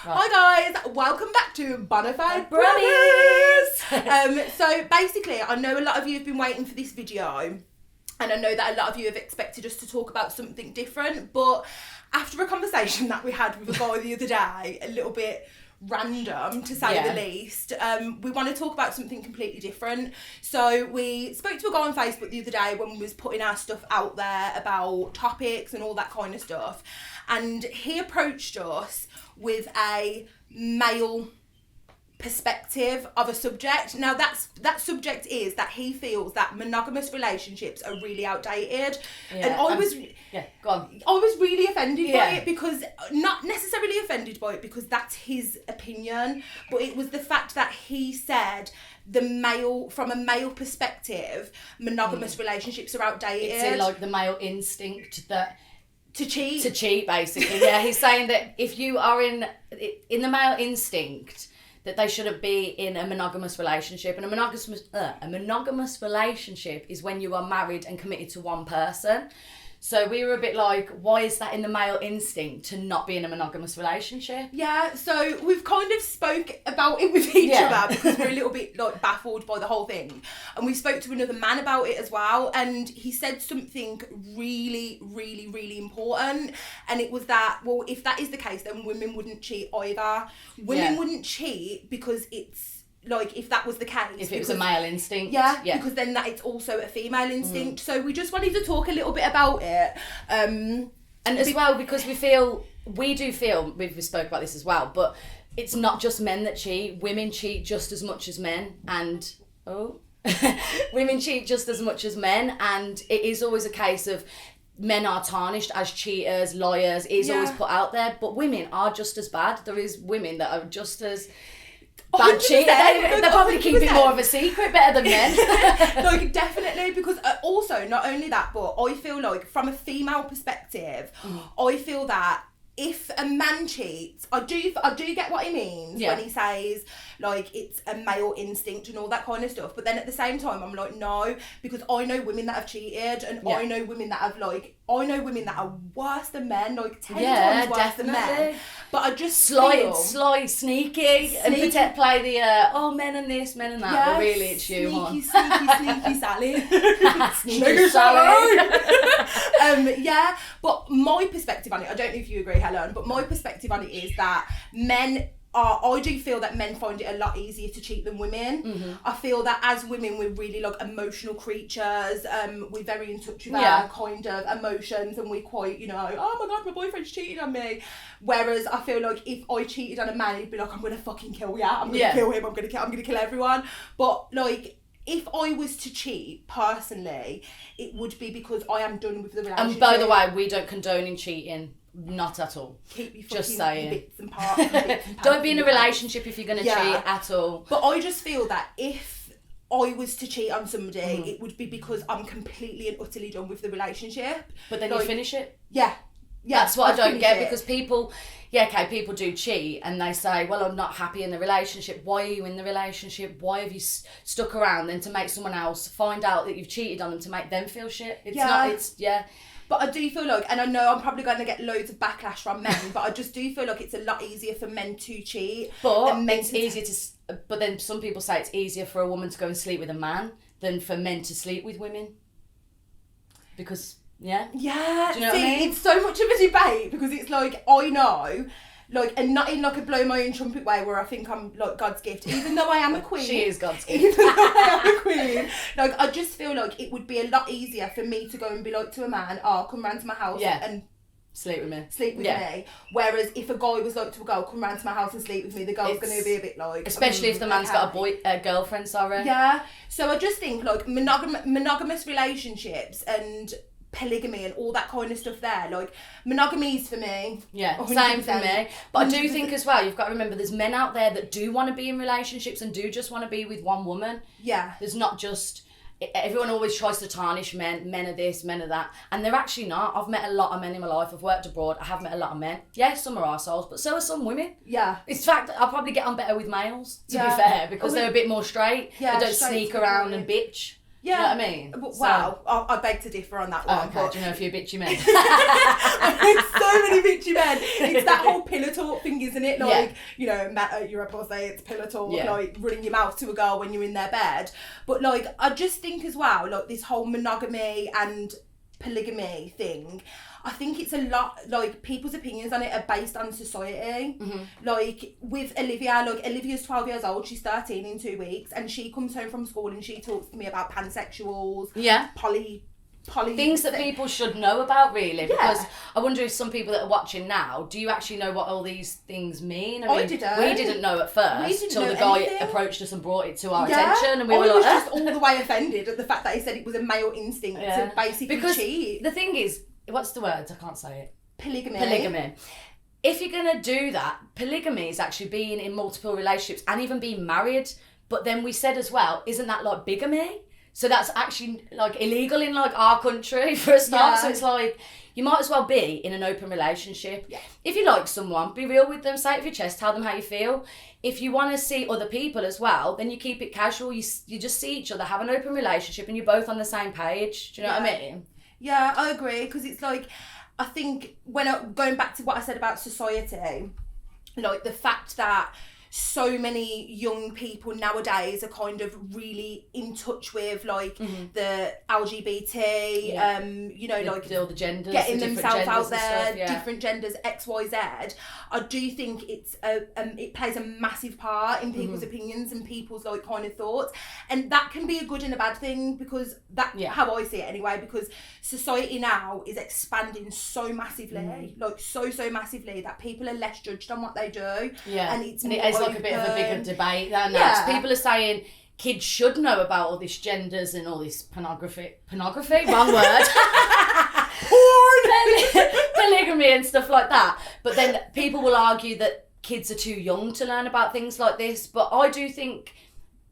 Right. Hi guys, welcome back to Bonafide Brummies. So basically, I know a lot of you have been waiting for this video, and I know that a lot of you have expected us to talk about something different, but after a conversation that we had with a guy the other day, a little bit random to say the least, we want to talk about something completely different. So we spoke to a guy on Facebook the other day when we was putting our stuff out there about topics and all that kind of stuff, and he approached us with a male perspective of a subject. Now that subject is that he feels that monogamous relationships are really outdated, and I was go on. I was really offended by it, because not necessarily offended by it because that's his opinion, but it was the fact that he said from a male perspective, monogamous relationships are outdated. It's in like the male instinct that to cheat, basically. Yeah, he's saying that if you are in the male instinct, that they shouldn't be in a monogamous relationship. And a monogamous relationship is when you are married and committed to one person. So we were a bit like, why is that in the male instinct to not be in a monogamous relationship? Yeah, so we've kind of spoke about it with each other because we're a little bit like baffled by the whole thing. And we spoke to another man about it as well, and he said something really, really, really important. And it was that, well, if that is the case, then women wouldn't cheat either. Women wouldn't cheat because it's like, if that was the case, if it was a male instinct, because then that it's also a female instinct. So we just wanted to talk a little bit about it, and as well because we do feel we spoke about this as well, but it's not just men that cheat. Women cheat just as much as men, and women cheat just as much as men, and it is always a case of men are tarnished as cheaters, liars. It is always put out there, but women are just as bad. There is women that are just as bad cheater. They probably keep it more of a secret better than men. Like, definitely, because also not only that, but I feel like from a female perspective, I feel that if a man cheats, I do get what he means when he says like it's a male instinct and all that kind of stuff. But then at the same time, I'm like, no, because I know women that have cheated, and I know women that have I know women that are worse than men, like 10 times worse than men. But I just sly, sneaky, and play the men and this, men and that. But really, it's you, sneaky Sally. Sneaky Sally. But my perspective on it, I don't know if you agree, Helen, but my perspective on it is that I do feel that men find it a lot easier to cheat than women. I feel that as women, we're really like emotional creatures. We're very in touch with our kind of emotions, and we're quite, oh my god, my boyfriend's cheating on me. Whereas I feel like if I cheated on a man, he'd be like, I'm gonna fucking kill you. I'm gonna kill him. I'm gonna kill everyone. But like, if I was to cheat personally, it would be because I am done with the relationship. And by the way, we don't condone in cheating. Not at all. Keep your just saying. Bits and parts. Don't be in a relationship if you're going to cheat at all. But I just feel that if I was to cheat on somebody, it would be because I'm completely and utterly done with the relationship. But then you finish it? Yeah. That's what I don't get, because people do cheat and they say, well, I'm not happy in the relationship. Why are you in the relationship? Why have you stuck around then to make someone else find out that you've cheated on them to make them feel shit? But I do feel like, and I know I'm probably going to get loads of backlash from men, but I just do feel like it's a lot easier for men to cheat. But it's easier to. But then some people say it's easier for a woman to go and sleep with a man than for men to sleep with women. Because yeah. Do you know what I mean? It's so much of a debate, because it's like, I know. Like, and not in like a blow my own trumpet way where I think I'm like God's gift, even though I am a queen. She is God's gift. Even though I am a queen. Like, I just feel like it would be a lot easier for me to go and be like to a man, come round to my house and sleep with me. Whereas if a guy was like to a girl, come round to my house and sleep with me, the girl's going to be a bit like... Especially if the man's got a girlfriend, sorry. Yeah. So I just think like monogamous relationships and polygamy and all that kind of stuff there, like, monogamy is for me. Yeah, 100%. Same for me. But 100%. I do think as well, you've got to remember there's men out there that do want to be in relationships and do just want to be with one woman. Yeah. There's not just... Everyone always tries to tarnish men are this, men are that, and they're actually not. I've met a lot of men in my life. I've worked abroad. I have met a lot of men. Yeah, some are arseholes, but so are some women. Yeah. In fact, I'll probably get on better with males, to be fair, because they're a bit more straight. Yeah, they don't sneak around and bitch. Yeah. Do you know what I mean? Well, I beg to differ on that one. Oh, okay. Do you know a few bitchy men? It's so many bitchy men. It's that whole pillow talk thing, isn't it? Like, you know, you're a pussy, it's pillow talk, like running your mouth to a girl when you're in their bed. But like, I just think as well, like this whole monogamy and polygamy thing, I think it's a lot, like, people's opinions on it are based on society. Like, with Olivia, like, Olivia's 12 years old, she's 13 in 2 weeks, and she comes home from school and she talks to me about pansexuals, poly things that people should know about, really, because I wonder if some people that are watching now, do you actually know what all these things mean? I mean, didn't. We didn't know at first till the guy approached us and brought it to our attention, and we were like, I was like, just all the way offended at the fact that he said it was a male instinct to basically cheat. The thing is, what's the words? I can't say it. Polygamy. If you're going to do that, polygamy is actually being in multiple relationships and even being married. But then we said as well, isn't that like bigamy? So that's actually like illegal in like our country for a start. So it's like, you might as well be in an open relationship. If you like someone, be real with them, say it with your chest, tell them how you feel. If you want to see other people as well, then you keep it casual. You just see each other, have an open relationship, and you're both on the same page. Do you know what I mean? Yeah, I agree, because it's like, I think going back to what I said about society, like the fact that so many young people nowadays are kind of really in touch with like the LGBT, you know, like all the genders, getting themselves out there, stuff, different genders, X, Y, Z. I do think it plays a massive part in people's opinions and people's like kind of thoughts, and that can be a good and a bad thing, because that's how I see it anyway. Because society now is expanding so massively, like so massively, that people are less judged on what they do, and it's like a bit of a bigger debate than that. People are saying kids should know about all these genders and all this pornography, wrong word, polygamy and stuff like that. But then people will argue that kids are too young to learn about things like this. But I do think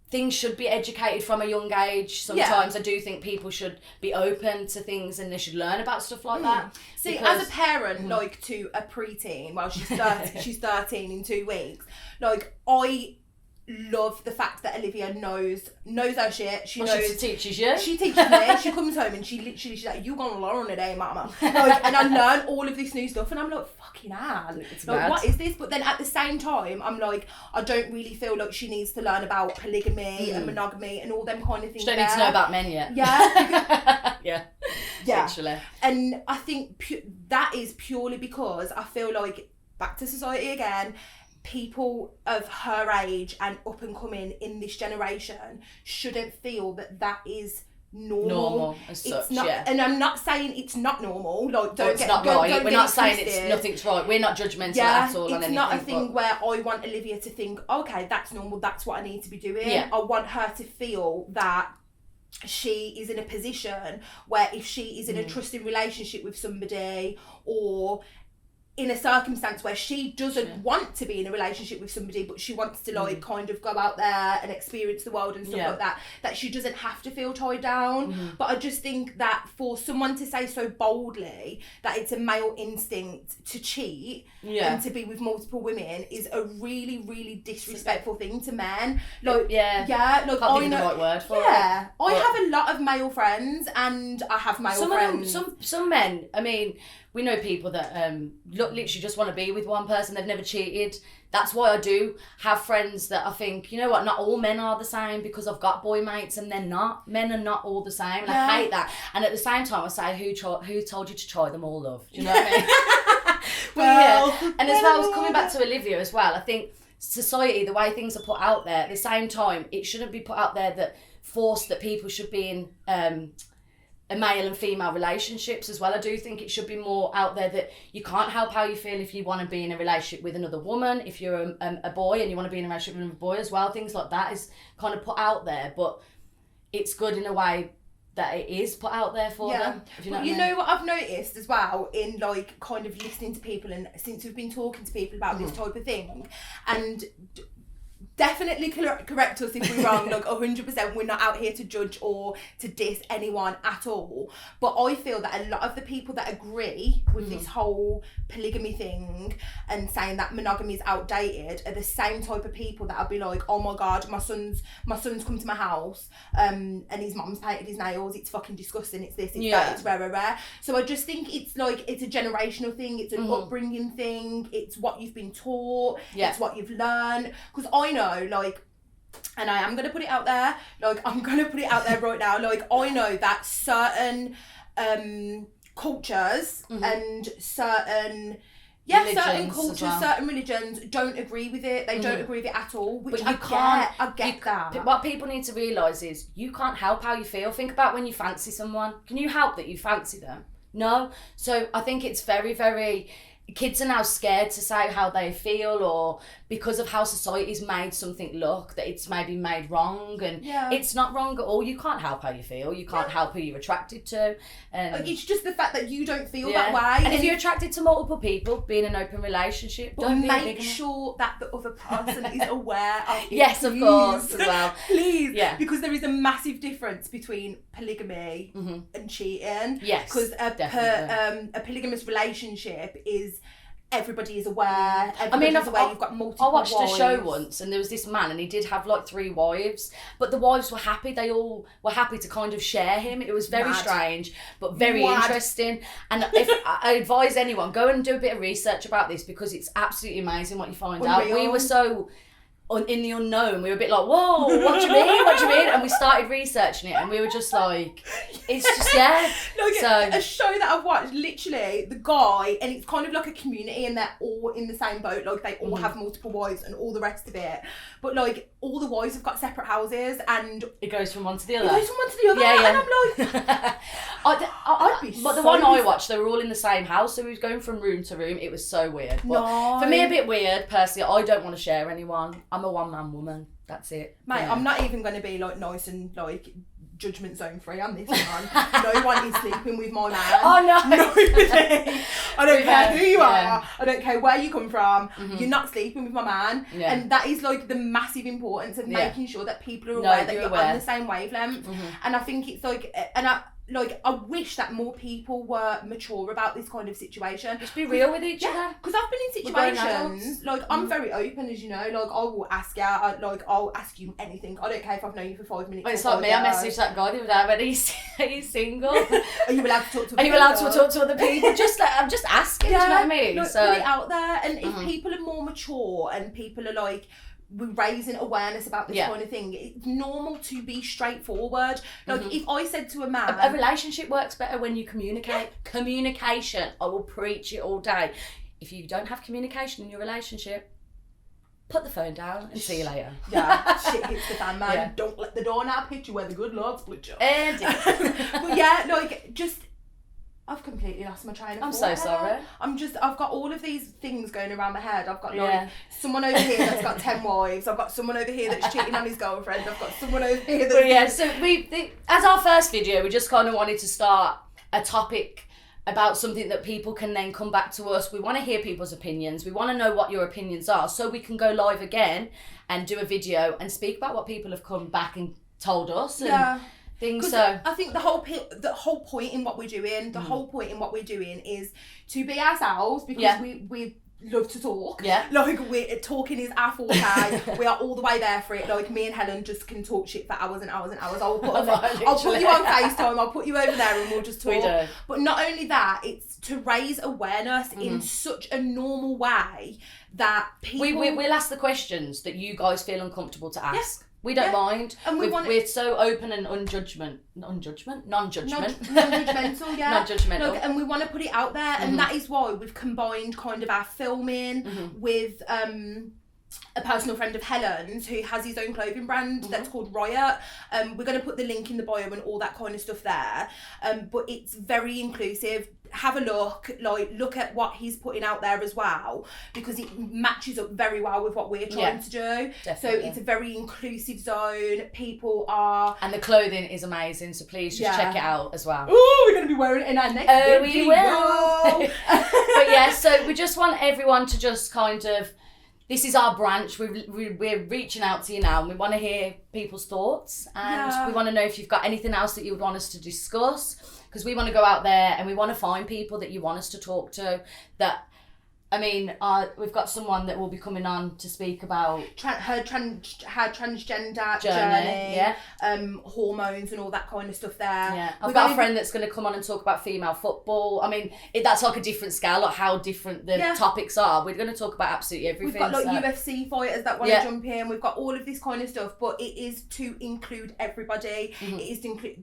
things should be educated from a young age. Sometimes I do think people should be open to things and they should learn about stuff like that. See, as a parent, like to a preteen, well, she's 13 in 2 weeks, like, I love the fact that Olivia knows her shit. She knows. She teaches you. She teaches me. She comes home and she's like, "You gonna learn today, mama." Like, and I learn all of this new stuff, and I'm like, fucking hell, like, what is this? But then at the same time, I'm like, I don't really feel like she needs to learn about polygamy and monogamy and all them kind of things. She don't need to know about men yet. Yeah. Literally. And I think that is purely because I feel like, back to society again, people of her age and up and coming in this generation shouldn't feel that is normal as such. It's not, and I'm not saying it's not normal. Like, don't it's not right. We're not saying it's nothing's right. We're not judgmental at all on anything. It's not a thing where I want Olivia to think, okay, that's normal. That's what I need to be doing. I want her to feel that she is in a position where if she is in a trusting relationship with somebody, or in a circumstance where she doesn't want to be in a relationship with somebody, but she wants to like kind of go out there and experience the world and stuff like that she doesn't have to feel tied down. But I just think that for someone to say so boldly that it's a male instinct to cheat and to be with multiple women is a really, really disrespectful thing to men. Like, like, can't think of the right word for it. I have a lot of male friends, and I have male friends. Some men, I mean, we know people that literally just want to be with one person. They've never cheated. That's why I do have friends that I think, you know what, not all men are the same, because I've got boy mates and they're not. Men are not all the same, and I hate that. And at the same time, I say, who told you to try them all, love? Do you know what I mean? And as well, coming back to Olivia as well, I think society, the way things are put out there, at the same time, it shouldn't be put out there that people should be in a male and female relationships as well. I do think it should be more out there that you can't help how you feel if you want to be in a relationship with another woman, if you're a boy and you want to be in a relationship with another boy as well. Things like that is kind of put out there, but it's good in a way that it is put out there for them. If you know what I mean. Know what I've noticed as well in like kind of listening to people, and since we've been talking to people about this type of thing, and Definitely correct us if we're wrong. Like 100%, we're not out here to judge or to diss anyone at all. But I feel that a lot of the people that agree with this whole polygamy thing and saying that monogamy is outdated are the same type of people that I'll be like, oh my god, my son's come to my house and his mum's painted his nails. It's fucking disgusting. It's this. It's that. It's rare. So I just think it's like it's a generational thing. It's an upbringing thing. It's what you've been taught. It's what you've learned. Because I know, like, and I am going to put it out there, like, I'm going to put it out there right now, like, I know that certain cultures and certain cultures, certain religions don't agree with it. They don't agree with it at all, which I get that. What people need to realise is you can't help how you feel. Think about when you fancy someone. Can you help that you fancy them? No. So I think it's very, very... Kids are now scared to say how they feel, or because of how society's made something look that it's maybe made wrong, and it's not wrong at all. You can't help how you feel. You can't help who you're attracted to. It's just the fact that you don't feel that way. And if you're attracted to multiple people, be in an open relationship, don't make sure that the other person is aware of it. Yes, of course, as well. Please, because there is a massive difference between polygamy and cheating. Yes, because a polygamous relationship is everybody is aware. Everybody's aware. You've got multiple. I watched wives. a show once, and there was this man, and he did have like 3 wives, but the wives were happy. They all were happy to kind of share him. It was very strange, but very interesting. And if I advise anyone, go and do a bit of research about this, because it's absolutely amazing what you find out. We were so in the unknown, we were a bit like, whoa, what do you mean? And we started researching it, and we were just like, it's just, Like a show that I've watched, literally, the guy, and it's kind of like a community, and they're all in the same boat, like they all have multiple wives and all the rest of it, but like all the wives have got separate houses, and it goes from one to the other. And I'm like, I'd be but the one I watched, they were all in the same house, so we was going from room to room. It was so weird. But for me, a bit weird, personally. I don't want to share anyone. I'm a one-man woman. That's it. Mate, I'm not even going to be like nice and like judgment zone free on this one. No one is sleeping with my man. Oh no. Nobody. I don't care who you are. I don't care where you come from. You're not sleeping with my man. And that is like the massive importance of making sure that people are aware that you're on the same wavelength. And I think it's like, I wish that more people were mature about this kind of situation. Just be real with each other. Because I've been in situations, like, I'm very open, as you know, like, I will ask you, I'll ask you anything. I don't care if I've known you for 5 minutes. Well, it's like me, I messaged that guy the other day, but he's single. Are you allowed to talk to other people? Are you allowed to talk to other people? I'm just asking, do you know what I mean? Like, put it out there, and if people are more mature and people are like, we're raising awareness about this kind of thing, it's normal to be straightforward. Like, if I said to a man... A relationship works better when you communicate. Communication. I will preach it all day. If you don't have communication in your relationship, put the phone down and see you later. Yeah, shit hits the fan, man. Yeah. Don't let the door now hit you where the good Lord split you. But yeah, like, just... I've completely lost my train of thought. I'm so sorry. I've got all of these things going around my head. I've got like someone over here that's got 10 wives. I've got someone over here that's cheating on his girlfriend. I've got someone over here that's... so as our first video, we just kind of wanted to start a topic about something that people can then come back to us. We want to hear people's opinions. We want to know what your opinions are, so we can go live again and do a video and speak about what people have come back and told us. And so I think the whole point in what we're doing, is to be ourselves, because we love to talk. Yeah. Like, talking is our forte. We are all the way there for it. Like, me and Helen just can talk shit for hours and hours and hours. I'll put you on FaceTime, I'll put you over there and we'll just talk. We do. But not only that, it's to raise awareness in such a normal way that people... We'll ask the questions that you guys feel uncomfortable to ask. We don't mind. And we're so open and non-judgmental, Look, and we want to put it out there, and that is why we've combined kind of our filming with a personal friend of Helen's who has his own clothing brand that's called Riot. We're going to put the link in the bio and all that kind of stuff there. But it's very inclusive. Have a look at what he's putting out there as well, because it matches up very well with what we're trying to do. Definitely. So it's a very inclusive zone. People are... And the clothing is amazing, so please just check it out as well. Oh, we're going to be wearing it in our next video. We will. But yeah, so we just want everyone to just kind of... this is our branch. We're reaching out to you now, and we want to hear people's thoughts, and we want to know if you've got anything else that you would want us to discuss, because we want to go out there and we want to find people that you want us to talk to. That, I mean, we've got someone that will be coming on to speak about her transgender journey, hormones and all that kind of stuff there. Yeah, I've got a friend that's going to come on and talk about female football. I mean, that's like a different scale, like how different the topics are. We're going to talk about absolutely everything. We've got like UFC fighters that want to jump in. We've got all of this kind of stuff, but it is to include everybody. Mm-hmm. It is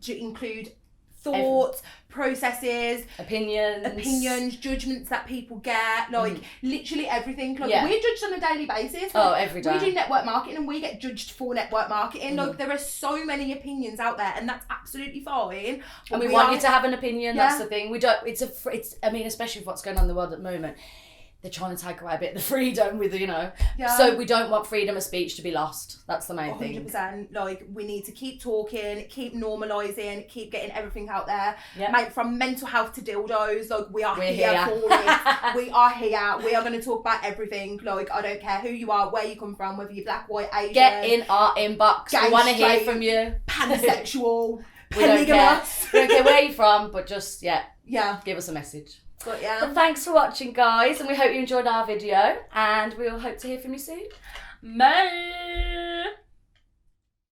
to include thoughts, processes, opinions, judgments that people get, like literally everything. Like we're judged on a daily basis. Like, every day. We do network marketing and we get judged for network marketing. Like there are so many opinions out there, and that's absolutely fine. And we want you to have an opinion. That's the thing. We don't. It's. I mean, especially with what's going on in the world at the moment. They're trying to take away a bit of the freedom with, So we don't want freedom of speech to be lost. That's the main 100%. Thing. 100%. Like, we need to keep talking, keep normalising, keep getting everything out there. Yep. Mate, from mental health to dildos, like, we're here for it. We are here. We are going to talk about everything. Like, I don't care who you are, where you come from, whether you're black, white, Asian. Get in our inbox. Gay, we want to hear from you. Pansexual. We don't care. We don't care where you're from, but just, give us a message. But thanks for watching, guys, and we hope you enjoyed our video, and we'll hope to hear from you soon. Bye.